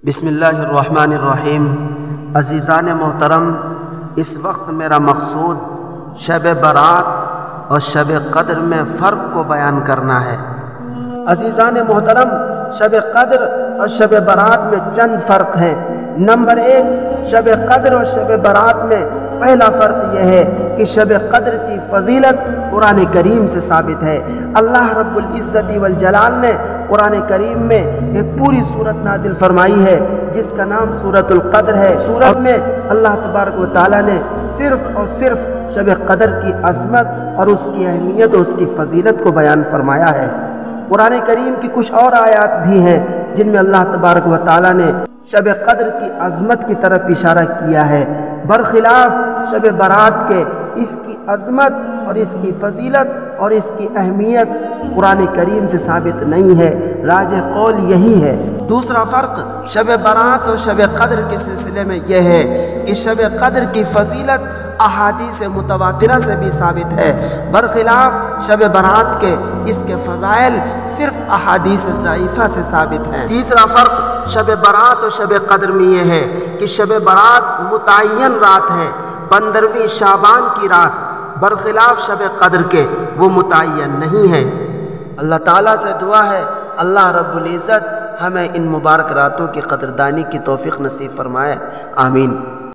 بسم اللہ الرحمن الرحیم۔ عزیزان محترم، اس وقت میرا مقصود شب برات اور شب قدر میں فرق کو بیان کرنا ہے۔ عزیزان محترم، شب قدر اور شب برات میں چند فرق ہیں۔ نمبر 1، شب قدر اور شب برات میں پہلا فرق یہ ہے کہ شب قدر کی فضیلت قرآن کریم سے ثابت ہے۔ اللہ رب العزت والجلال نے قرآن کریم میں ایک پوری سورت نازل فرمائی ہے جس کا نام سورۃ القدر ہے۔ سورت میں اللہ تبارک و تعالیٰ نے صرف اور صرف شب قدر کی عظمت اور اس کی اہمیت اور اس کی فضیلت کو بیان فرمایا ہے۔ قرآن کریم کی کچھ اور آیات بھی ہیں جن میں اللہ تبارک و تعالیٰ نے شب قدر کی عظمت کی طرف اشارہ کیا ہے، برخلاف شب برات کے اس کی عظمت اور اس کی فضیلت اور اس کی اہمیت قرآن کریم سے ثابت نہیں ہے۔ راجح قول یہی ہے۔ دوسرا فرق شب برات اور شب قدر کے سلسلے میں یہ ہے کہ شب قدر کی فضیلت احادیث متواترہ سے بھی ثابت ہے، برخلاف شب برات کے اس کے فضائل صرف احادیث ضعیفہ سے ثابت ہیں۔ تیسرا فرق شب برات اور شب قدر میں یہ ہے کہ شب برات متعین رات ہے، 15ویں شعبان کی رات، برخلاف شب قدر کے وہ متعین نہیں ہے۔ اللہ تعالیٰ سے دعا ہے اللہ رب العزت ہمیں ان مبارک راتوں کی قدردانی کی توفیق نصیب فرمائے، آمین۔